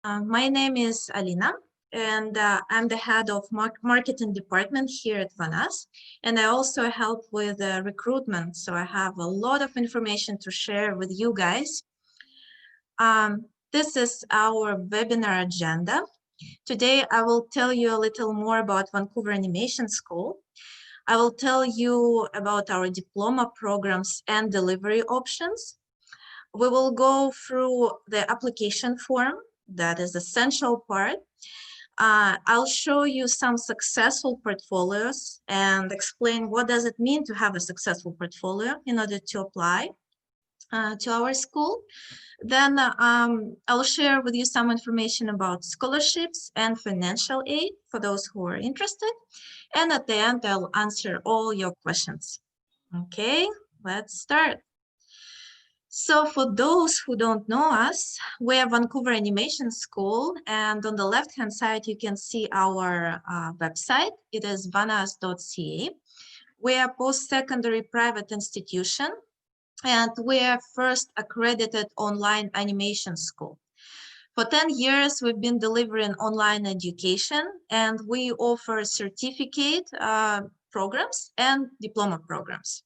My name is Alina, and I'm the head of marketing department here at VANAS, and I also help with recruitment, so I have a lot of information to share with you guys. This is our webinar agenda. Today, I will tell you a little more about Vancouver Animation School. I will tell you about our diploma programs and delivery options. We will go through the application form, that is the essential part. I'll show you some successful portfolios and explain what does it mean to have a successful portfolio in order to apply to our school. Then I'll share with you some information about scholarships and financial aid for those who are interested. And at the end, I'll answer all your questions. Okay, let's start. So for those who don't know us, we're Vancouver Animation School, and on the left-hand side, you can see our website. It is vanas.ca. We're a post-secondary private institution, and we're first accredited online animation school. For 10 years, we've been delivering online education, and we offer certificate programs and diploma programs.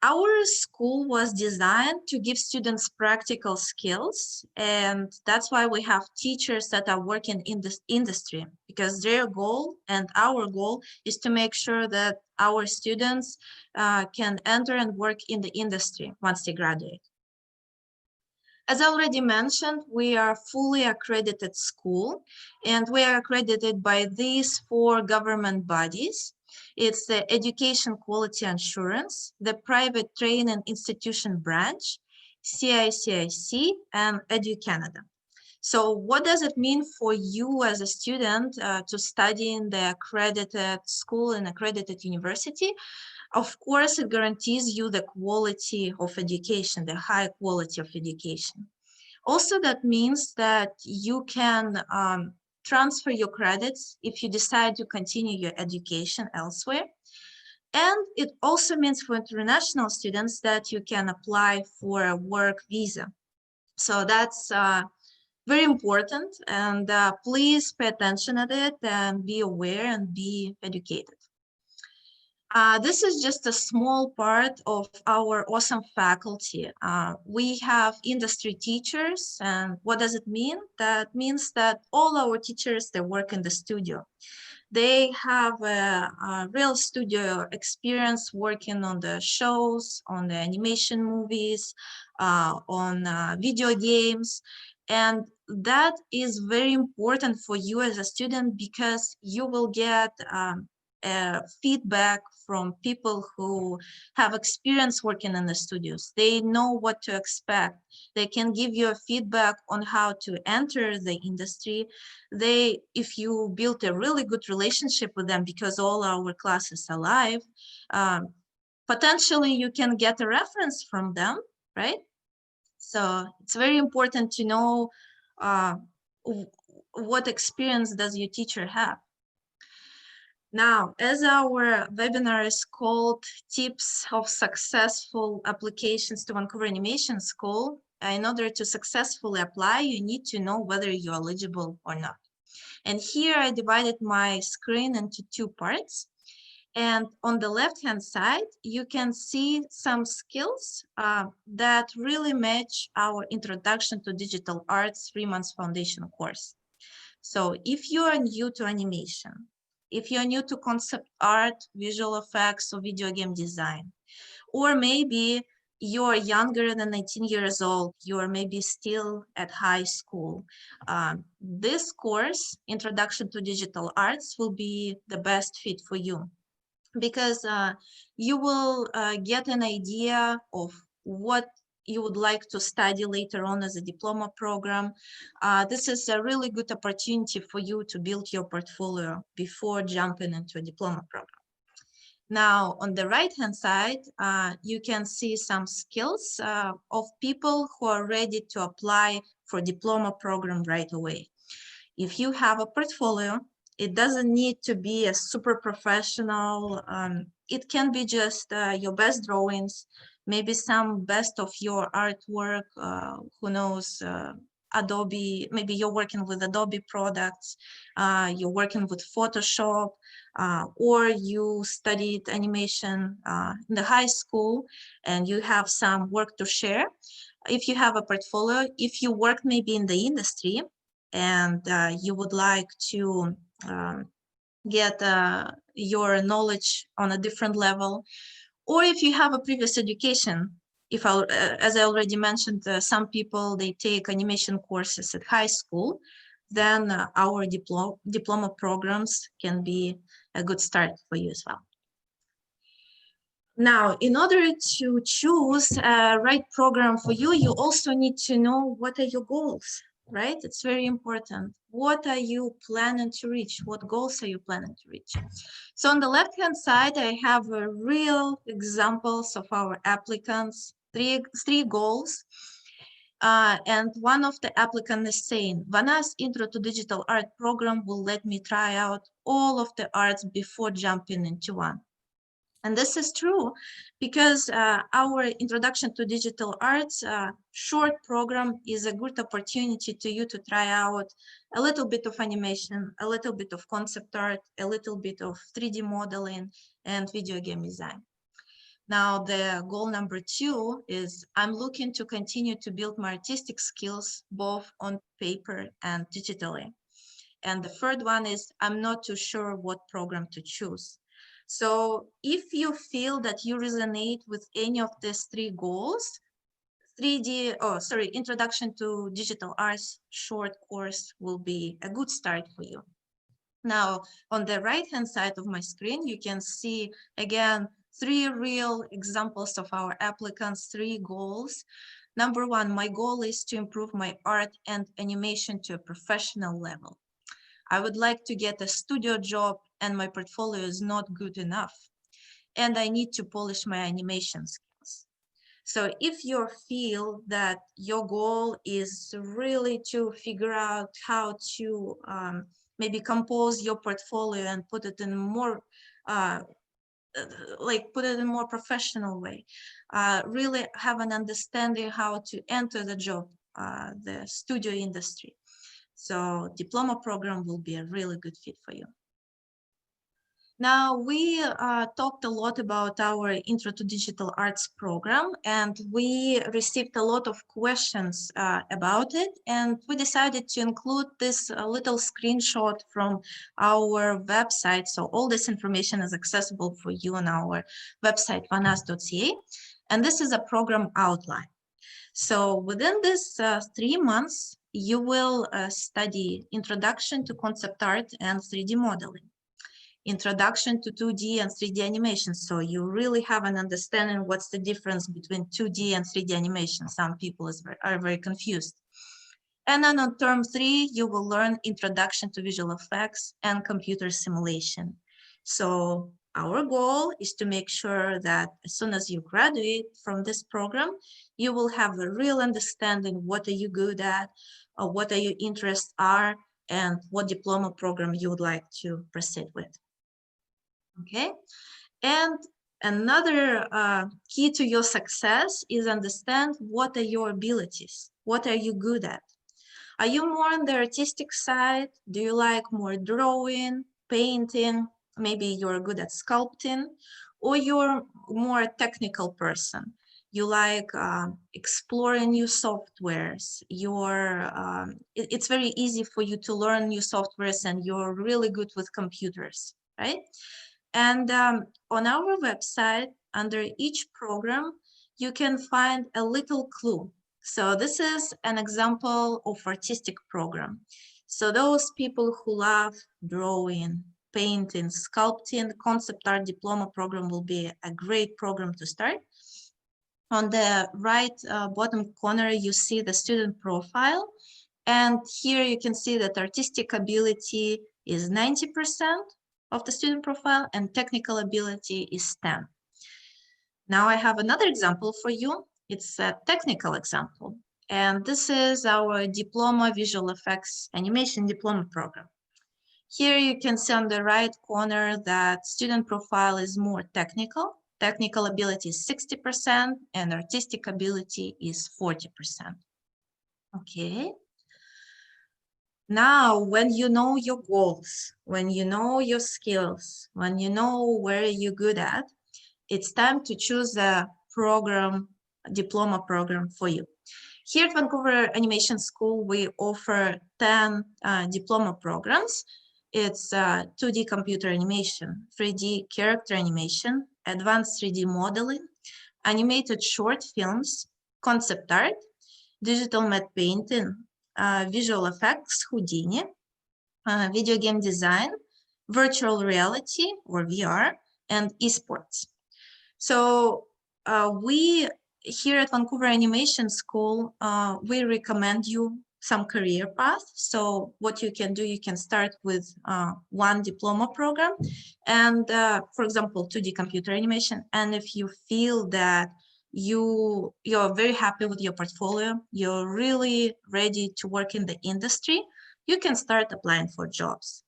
Our school was designed to give students practical skills, and that's why we have teachers that are working in this industry, because their goal and our goal is to make sure that our students can enter and work in the industry once they graduate. As I already mentioned, we are a fully accredited school, and we are accredited by these 4 government bodies. It's the Education Quality Assurance, the Private Training Institution Branch, CICIC, and EduCanada. So what does it mean for you as a student to study in the accredited school and accredited university? Of course, it guarantees you the quality of education, the high quality of education. Also, that means that you can transfer your credits if you decide to continue your education elsewhere. And it also means for international students that you can apply for a work visa. So that's very important, and please pay attention to it and be aware and be educated. This is just a small part of our awesome faculty. We have industry teachers, and what does it mean? That means that all our teachers, they work in the studio. They have a real studio experience working on the shows, on the animation movies, on video games. And that is very important for you as a student, because you will get feedback from people who have experience working in the studios. They know what to expect. They can give you a feedback on how to enter the industry. If you build a really good relationship with them, because all our classes are live, potentially you can get a reference from them, right? So it's very important to know what experience does your teacher have. Now, as our webinar is called Tips of Successful Applications to Vancouver Animation School, in order to successfully apply, you need to know whether you're eligible or not. And here I divided my screen into 2 parts. And on the left-hand side, you can see some skills that really match our Introduction to Digital Arts 3-month foundation course. So if you are new to animation, if you're new to concept art, visual effects, or video game design, or maybe you're younger than 19 years old, you're maybe still at high school, this course, Introduction to Digital Arts, will be the best fit for you, because you will get an idea of what you would like to study later on as a diploma program. This is a really good opportunity for you to build your portfolio before jumping into a diploma program. Now, on the right-hand side, you can see some skills of people who are ready to apply for diploma program right away. If you have a portfolio, it doesn't need to be a super professional. It can be just your best drawings, maybe some best of your artwork, who knows, Adobe, maybe you're working with Adobe products, you're working with Photoshop, or you studied animation in the high school and you have some work to share. If you have a portfolio, if you work maybe in the industry and you would like to get your knowledge on a different level, or if you have a previous education, as I already mentioned, some people, they take animation courses at high school, then our diploma programs can be a good start for you as well. Now, in order to choose a right program for you, you also need to know what are your goals, right? It's very important. What are you planning to reach? What goals are you planning to reach? So on the left-hand side, I have real examples of our applicants, three goals. And one of the applicants is saying, VANAS Intro to Digital Art program will let me try out all of the arts before jumping into one. And this is true because our Introduction to Digital Arts short program is a good opportunity to you to try out a little bit of animation, a little bit of concept art, a little bit of 3D modeling and video game design. Now, the goal number 2 is I'm looking to continue to build my artistic skills both on paper and digitally. And the third one is I'm not too sure what program to choose. So if you feel that you resonate with any of these three goals, Introduction to Digital Arts short course will be a good start for you. Now, on the right-hand side of my screen, you can see, again, 3 real examples of our applicants, 3 goals. Number 1, my goal is to improve my art and animation to a professional level. I would like to get a studio job and my portfolio is not good enough. And I need to polish my animation skills. So if you feel that your goal is really to figure out how to maybe compose your portfolio and put it in more more professional way, really have an understanding how to enter the job, the studio industry. So diploma program will be a really good fit for you. Now, we talked a lot about our Intro to Digital Arts program, and we received a lot of questions about it, and we decided to include this little screenshot from our website. So all this information is accessible for you on our website, vanas.ca, and this is a program outline. So within this 3 months, you will study Introduction to Concept Art and 3D Modeling, Introduction to 2D and 3D animation. So you really have an understanding what's the difference between 2D and 3D animation. Some people are very confused. And then on term 3, you will learn Introduction to Visual Effects and Computer Simulation. So our goal is to make sure that as soon as you graduate from this program, you will have a real understanding what are you good at, or what are your interests are, and what diploma program you would like to proceed with. Okay, and another key to your success is understand what are your abilities, what are you good at. Are you more on the artistic side? Do you like more drawing, painting? Maybe you're good at sculpting, or you're more a technical person. You like exploring new softwares. It's very easy for you to learn new softwares and you're really good with computers, right? And on our website, under each program, you can find a little clue. So this is an example of artistic program. So those people who love drawing, painting, sculpting, concept art diploma program will be a great program to start. On the right bottom corner, you see the student profile. And here you can see that artistic ability is 90% of the student profile and technical ability is 10. Now I have another example for you. It's a technical example. And this is our Diploma Visual Effects Animation Diploma program. Here you can see on the right corner that student profile is more technical. Technical ability is 60% and artistic ability is 40%. Okay. Now, when you know your goals, when you know your skills, when you know where you're good at, it's time to choose a program, a diploma program for you. Here at Vancouver Animation School, we offer 10 diploma programs. It's 2D computer animation, 3D character animation, advanced 3D modeling, animated short films, concept art, digital matte painting, visual effects, Houdini, video game design, virtual reality or VR, and esports. So we here at Vancouver Animation School, we recommend you some career path. So what you can do, you can start with one diploma program and for example, 2D computer animation. And if you feel that you're very happy with your portfolio, you're really ready to work in the industry, you can start applying for jobs.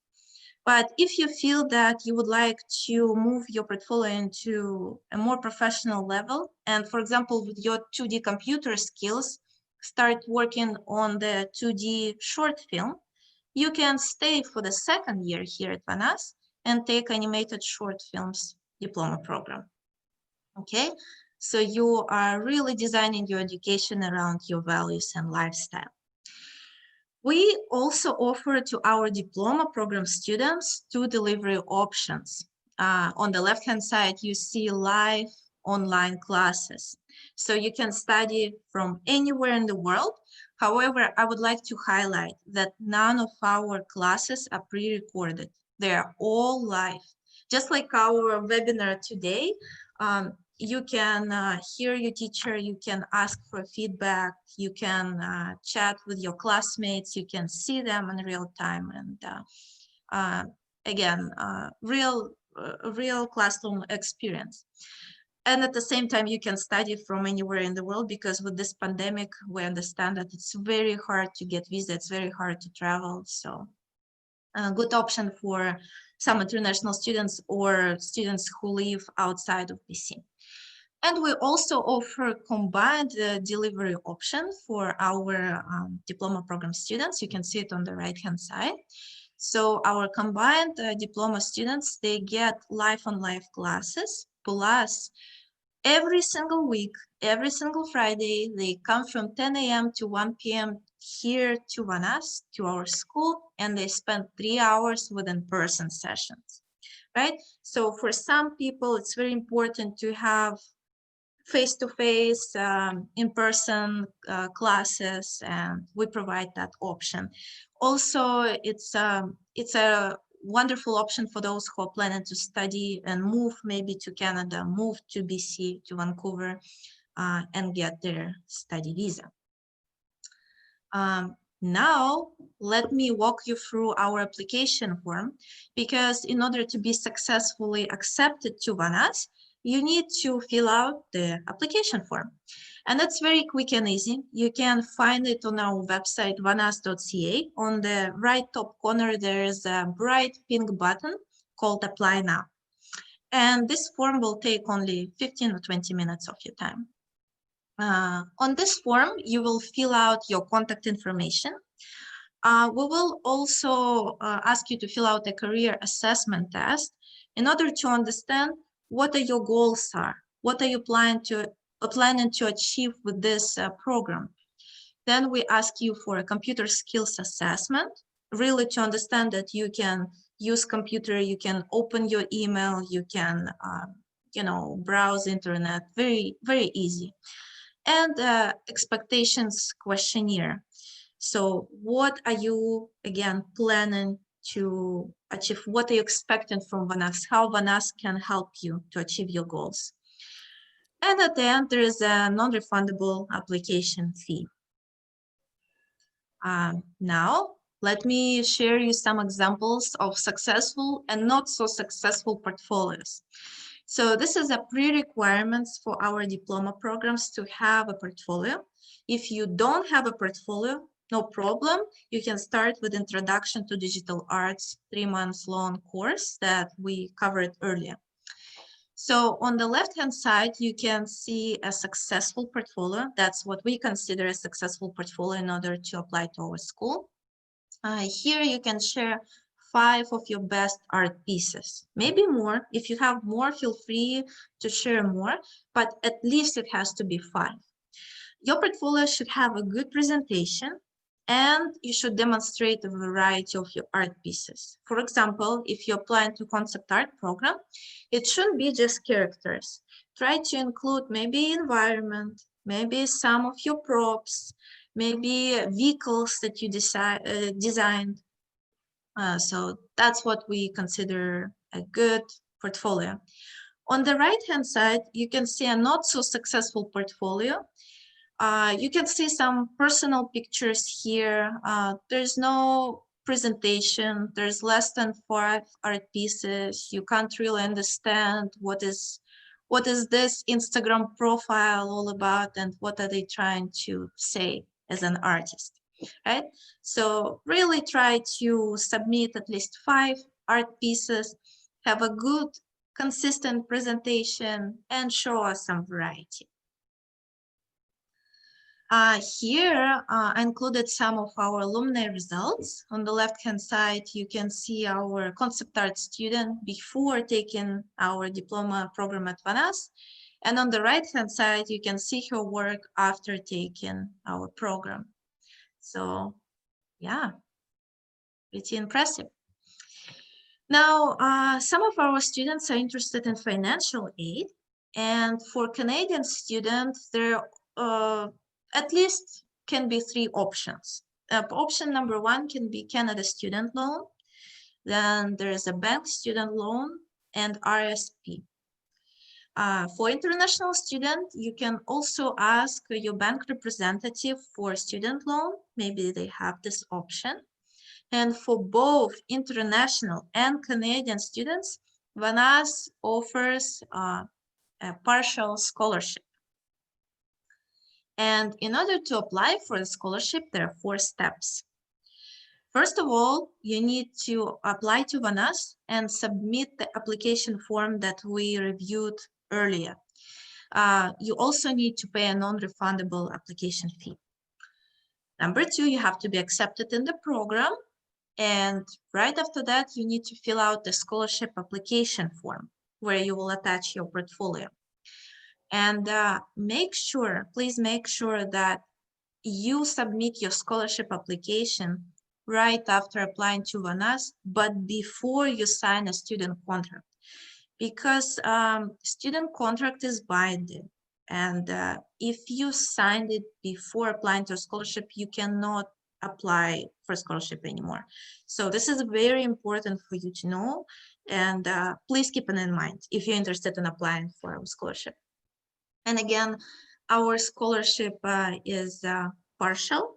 But if you feel that you would like to move your portfolio into a more professional level, and for example, with your 2D computer skills, start working on the 2D short film, you can stay for the second year here at VANAS and take animated short films diploma program. Okay, so you are really designing your education around your values and lifestyle. We also offer to our diploma program students 2 delivery options. On the left-hand side, you see live online classes. So you can study from anywhere in the world. However, I would like to highlight that none of our classes are pre-recorded. They are all live. Just like our webinar today, you can hear your teacher, you can ask for feedback, you can chat with your classmates, you can see them in real time, and again, real classroom experience. And at the same time, you can study from anywhere in the world, because with this pandemic, we understand that it's very hard to get visa, it's very hard to travel. So a good option for some international students or students who live outside of BC. And we also offer combined delivery option for our diploma program students. You can see it on the right-hand side. So our combined diploma students, they get live on live classes, plus every single week, every single Friday, they come from 10 a.m. to 1 p.m. here to VANAS, to our school, and they spend 3 hours with in-person sessions, right? So for some people, it's very important to have face-to-face, in-person classes, and we provide that option. Also, it's a wonderful option for those who are planning to study and move maybe to Canada, move to BC, to Vancouver, and get their study visa. Now, let me walk you through our application form, because in order to be successfully accepted to VANAS, you need to fill out the application form. And that's very quick and easy. You can find it on our website, vanas.ca. On the right top corner, there is a bright pink button called Apply Now. And this form will take only 15 or 20 minutes of your time. On this form, you will fill out your contact information. We will also ask you to fill out a career assessment test in order to understand what are your goals are, what are you planning to achieve with this program. Then we ask you for a computer skills assessment, really to understand that you can use computer, you can open your email, you can browse internet, very, very easy. And expectations questionnaire. So what are you, again, planning to achieve? What are you expecting from VANAS? How VANAS can help you to achieve your goals? And at the end, there is a non-refundable application fee. Now, let me share you some examples of successful and not so successful portfolios. So this is a pre-requirements for our diploma programs to have a portfolio. If you don't have a portfolio, no problem. You can start with Introduction to Digital Arts 3-month-long course that we covered earlier. So on the left-hand side, you can see a successful portfolio. That's what we consider a successful portfolio in order to apply to our school. Here you can share 5 of your best art pieces, maybe more. If you have more, feel free to share more, but at least it has to be 5. Your portfolio should have a good presentation, and you should demonstrate a variety of your art pieces. For example, if you're applying to concept art program, it shouldn't be just characters. Try to include maybe environment, maybe some of your props, maybe vehicles that you designed. So that's what we consider a good portfolio. On the right-hand side, you can see a not so successful portfolio. You can see some personal pictures here. There's no presentation. There's less than 5 art pieces. You can't really understand what is this Instagram profile all about and what are they trying to say as an artist, right? So really try to submit at least 5 art pieces, have a good, consistent presentation, and show us some variety. Here, I included some of our alumni results. On the left-hand side, you can see our concept art student before taking our diploma program at VANAS. And on the right-hand side, you can see her work after taking our program. So, yeah, pretty impressive. Now, some of our students are interested in financial aid. And for Canadian students, there at least can be 3 options. Option number 1 can be Canada student loan. Then there is a bank student loan and RSP. For international student, you can also ask your bank representative for student loan. Maybe they have this option. And for both international and Canadian students, VANAS offers a partial scholarship. And in order to apply for the scholarship, there are 4 steps. First of all, you need to apply to VANAS and submit the application form that we reviewed earlier. You also need to pay a non-refundable application fee. Number 2, you have to be accepted in the program. And right after that, you need to fill out the scholarship application form where you will attach your portfolio. And please make sure that you submit your scholarship application right after applying to VANAS, but before you sign a student contract. Because student contract is binding. And if you signed it before applying to a scholarship, you cannot apply for scholarship anymore. So this is very important for you to know. And please keep it in mind if you're interested in applying for a scholarship. And again, our scholarship is partial.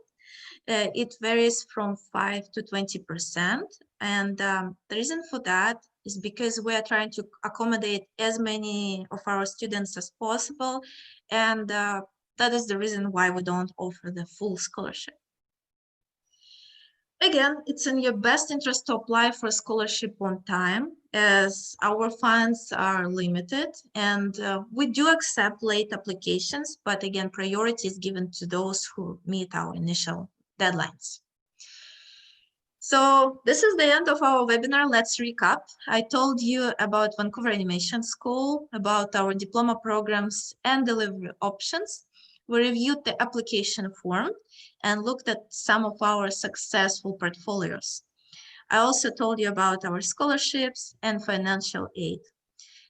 It varies from 5 to 20%. And the reason for that is because we are trying to accommodate as many of our students as possible. And that is the reason why we don't offer the full scholarship. Again, it's in your best interest to apply for a scholarship on time, as our funds are limited, and we do accept late applications, but again, priority is given to those who meet our initial deadlines. So this is the end of our webinar. Let's recap. I told you about Vancouver Animation School, about our diploma programs and delivery options. We reviewed the application form and looked at some of our successful portfolios. I also told you about our scholarships and financial aid.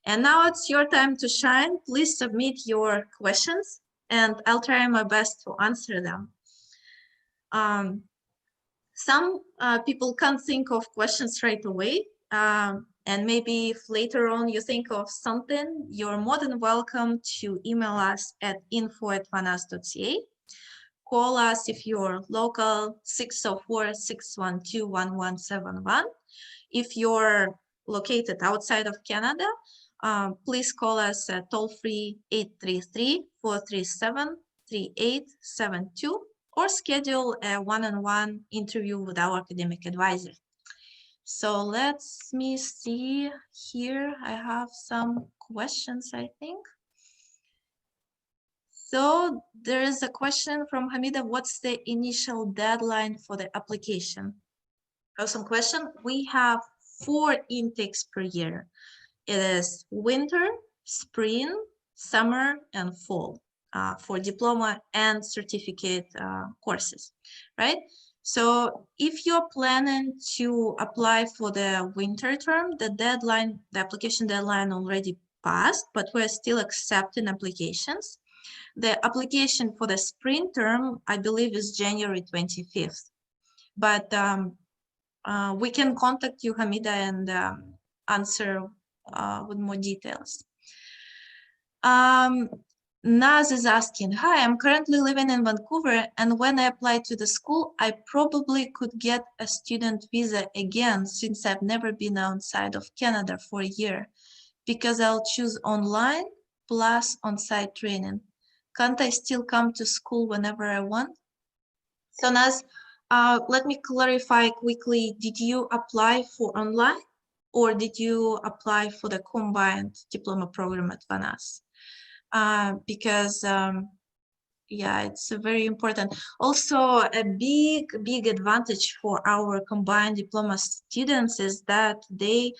And now it's your time to shine. Please submit your questions and I'll try my best to answer them. Some people can't think of questions right away. And maybe if later on you think of something, you're more than welcome to email us at info@vanas.ca. Call us if you're local, 604-612-1171. If you're located outside of Canada, please call us at toll-free 833-437-3872 or schedule a one-on-one interview with our academic advisor. So let me see here. I have some questions, I think. So there is a question from Hamida. What's the initial deadline for the application? Awesome question. We have 4 intakes per year. It is winter, spring, summer, and fall for diploma and certificate courses, right? So if you're planning to apply for the winter term, the deadline, the application deadline already passed, but we're still accepting applications. The application for the spring term, I believe, is January 25th. But we can contact you, Hamida, and answer with more details. Naz is asking, hi, I'm currently living in Vancouver, and when I apply to the school, I probably could get a student visa again, since I've never been outside of Canada for a year, because I'll choose online plus on-site training. Can't I still come to school whenever I want? So Naz, let me clarify quickly. Did you apply for online, or did you apply for the combined diploma program at VANAS? Because yeah, it's very important. Also, a big advantage for our combined diploma students is that they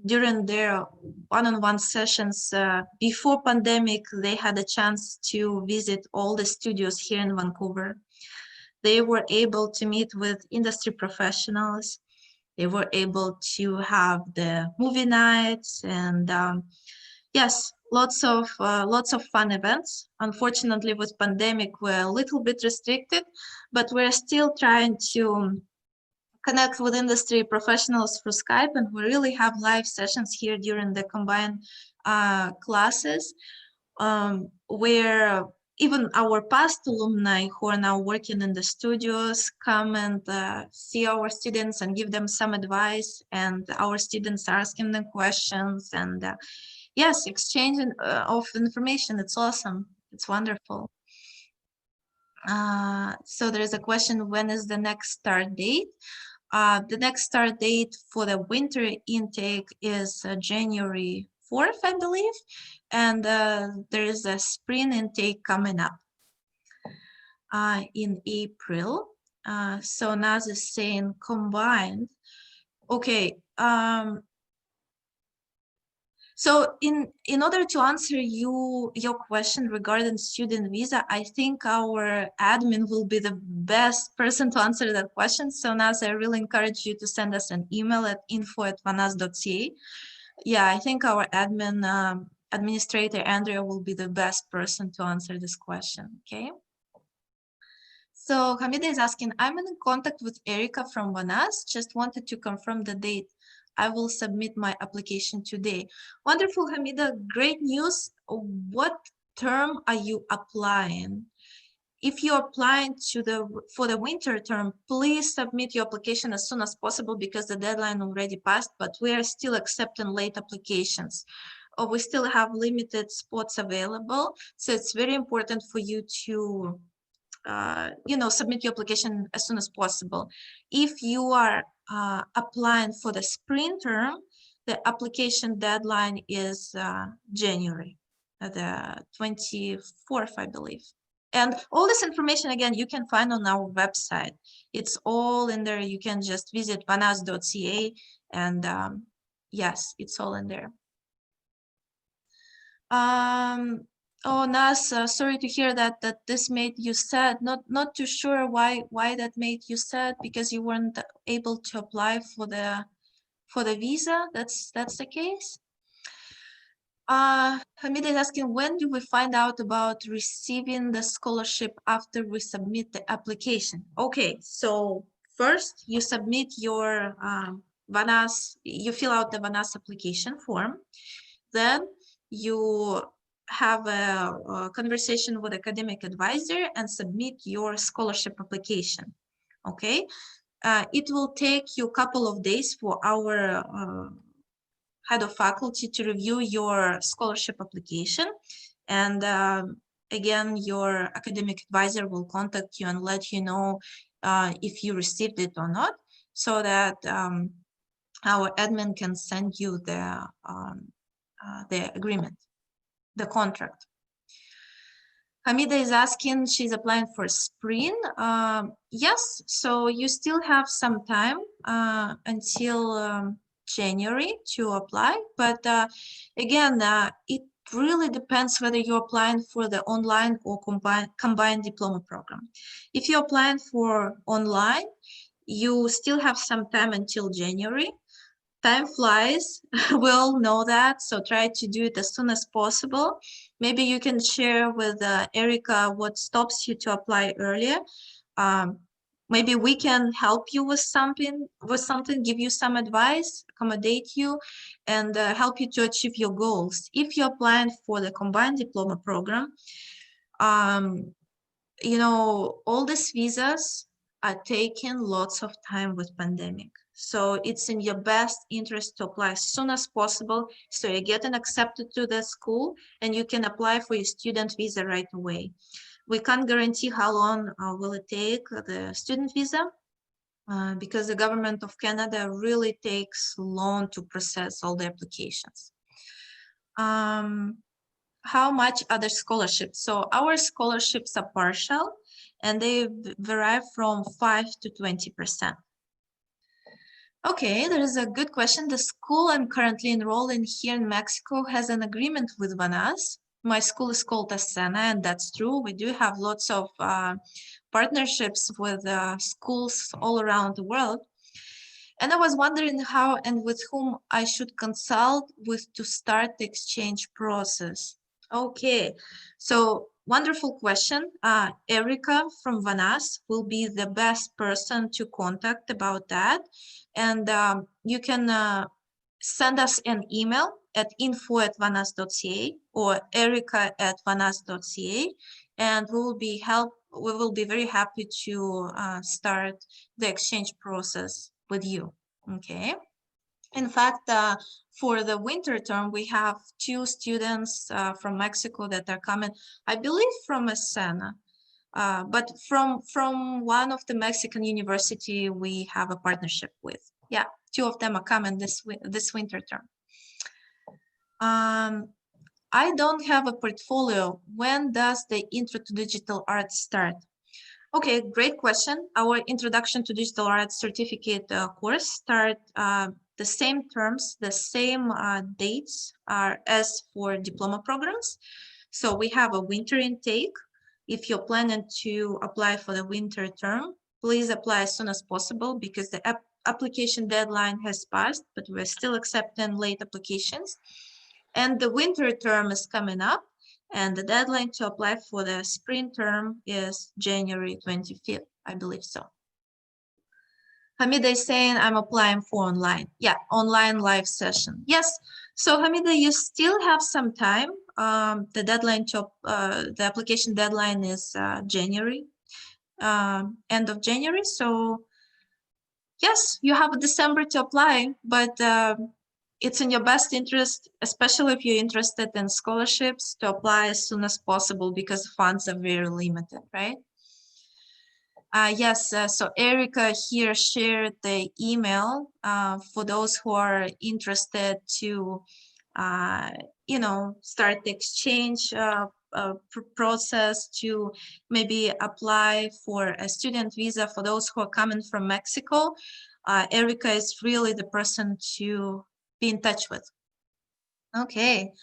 during their one-on-one sessions before pandemic, they had a chance to visit all the studios here in Vancouver. They were able to meet with industry professionals. They were able to have the movie nights, and yes, lots of fun events. Unfortunately, with pandemic, we're a little bit restricted, but we're still trying to connect with industry professionals through Skype, and we really have live sessions here during the combined classes, where even our past alumni who are now working in the studios come and see our students and give them some advice, and our students are asking them questions, and yes, exchanging of information. It's awesome. It's wonderful. So there is a question, when is the next start date? The next start date for the winter intake is January 4th, I believe, and there is a spring intake coming up in April. So Naz is saying combined. Okay. So in order to answer your question regarding student visa, I think our admin will be the best person to answer that question. So Naz, I really encourage you to send us an email at info@vanas.ca. Yeah, I think our admin administrator, Andrea, will be the best person to answer this question, okay? So Hamida is asking, I'm in contact with Erica from VANAS, just wanted to confirm the date. I will submit my application today. Wonderful, Hamida, great news. What term are you applying? If you're applying for the winter term, please submit your application as soon as possible, because the deadline already passed, but we are still accepting late applications. We still have limited spots available, so it's very important for you to submit your application as soon as possible. If you are applying for the spring term, the application deadline is January, the 24th, I believe. And all this information, again, you can find on our website. It's all in there. You can just visit vanas.ca, and yes, it's all in there. Oh, Nas, sorry to hear that this made you sad. Not too sure why that made you sad, because you weren't able to apply for the visa. That's the case. Hamid is asking, when do we find out about receiving the scholarship after we submit the application? Okay, so first you submit your VANAS, you fill out the VANAS application form. Then you have a conversation with academic advisor and submit your scholarship application, okay? It will take you a couple of days for our head of faculty to review your scholarship application, and again, your academic advisor will contact you and let you know if you received it or not, so that our admin can send you the agreement, the contract. Hamida is asking, she's applying for spring. Yes, so you still have some time until January to apply. But again, it really depends whether you're applying for the online or combined diploma program. If you're applying for online, you still have some time until January. Time flies, we all know that, so try to do it as soon as possible. Maybe you can share with Erica what stops you to apply earlier. Maybe we can help you with something, give you some advice, accommodate you, and help you to achieve your goals. If you're applying for the combined diploma program, you know, all these visas are taking lots of time with pandemic. So it's in your best interest to apply as soon as possible, so you're getting accepted to the school and you can apply for your student visa right away. We can't guarantee how long will it take the student visa, because the government of Canada really takes long to process all the applications. How much are the scholarships? So our scholarships are partial and they vary from 5 to 20%. Okay, there is a good question. The school I'm currently enrolled in here in Mexico has an agreement with VANAS. My school is called Ascena, and that's true. We do have lots of partnerships with schools all around the world. And I was wondering how and with whom I should consult with to start the exchange process. Okay, so wonderful question. Erica from VANAS will be the best person to contact about that. And you can send us an email at info@vanas.ca or erica@vanas.ca, and we will be very happy to start the exchange process with you. Okay. In fact, for the winter term, we have 2 students from Mexico that are coming, I believe from Ascena, but from one of the Mexican university we have a partnership with. Yeah, 2 of them are coming this winter term. I don't have a portfolio. When does the Intro to Digital Art start? Okay, great question. Our Introduction to Digital Art certificate course start the same terms, the same dates as for diploma programs. So we have a winter intake. If you're planning to apply for the winter term, please apply as soon as possible because the application deadline has passed, but we're still accepting late applications. And the winter term is coming up, and the deadline to apply for the spring term is January 25th, I believe so. Hamida is saying I'm applying for online. Yeah, online live session. Yes. So Hamida, you still have some time. The deadline to the application deadline is January, end of January. So yes, you have December to apply, but it's in your best interest, especially if you're interested in scholarships, to apply as soon as possible because funds are very limited, right? Yes, so Erica here shared the email for those who are interested to, you know, start the exchange process, to maybe apply for a student visa for those who are coming from Mexico. Erica is really the person to be in touch with. Okay.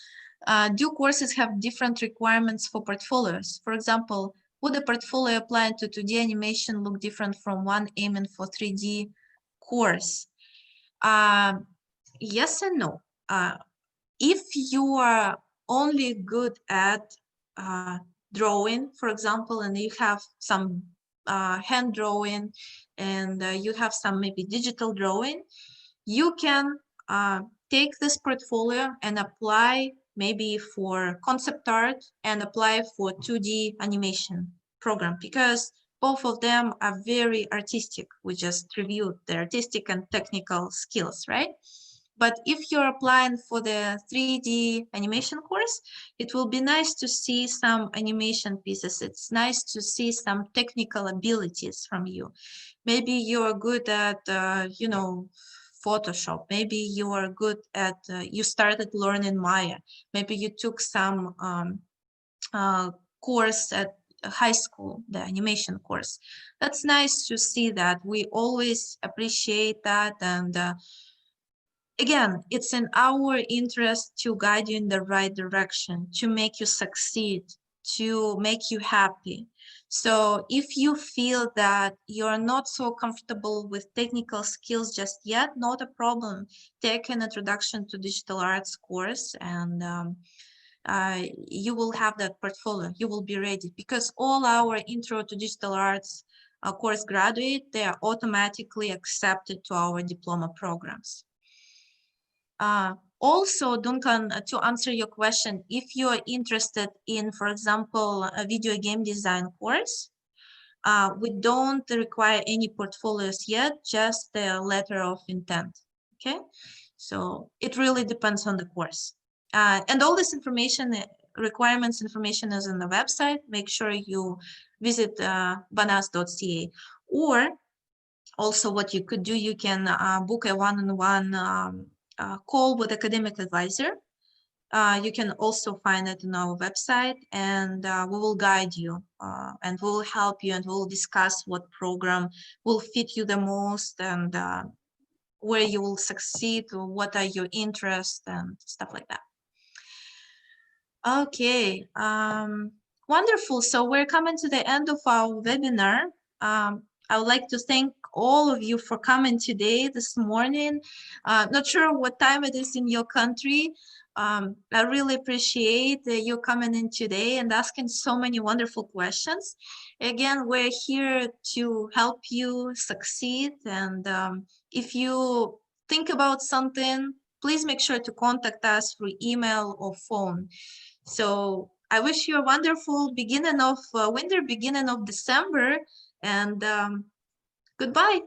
Do courses have different requirements for portfolios? For example, would a portfolio applying to 2D animation look different from one aiming for 3D course? Yes and no. If you are only good at drawing, for example, and you have some hand drawing and you have some maybe digital drawing, you can take this portfolio and apply maybe for concept art and apply for 2D animation program, because both of them are very artistic. We just reviewed the artistic and technical skills, right? But if you're applying for the 3D animation course, it will be nice to see some animation pieces. It's nice to see some technical abilities from you. Maybe you're good at, you know, Photoshop. Maybe you are good at, you started learning Maya. Maybe you took some course at high school, the animation course. That's nice to see that. We always appreciate that. And again, it's in our interest to guide you in the right direction, to make you succeed, to make you happy. So if you feel that you're not so comfortable with technical skills just yet, not a problem. Take an Introduction to Digital Arts course, and you will have that portfolio. You will be ready, because all our Intro to Digital Arts course graduate, they are automatically accepted to our diploma programs. Also, Duncan, to answer your question, if you are interested in, for example, a video game design course, we don't require any portfolios yet, just the letter of intent, okay? So it really depends on the course. And all this information, requirements information is on the website. Make sure you visit vanas.ca. Or also what you could do, you can book a one-on-one call with academic advisor. You can also find it on our website, and we will guide you and we will help you, and we'll discuss what program will fit you the most, and where you will succeed, or what are your interests and stuff like that. Okay, wonderful. So we're coming to the end of our webinar. I would like to thank all of you for coming today, this morning. Not sure what time it is in your country. I really appreciate you coming in today and asking so many wonderful questions. Again, we're here to help you succeed. And if you think about something, please make sure to contact us through email or phone. So I wish you a wonderful beginning of winter, beginning of December, and goodbye.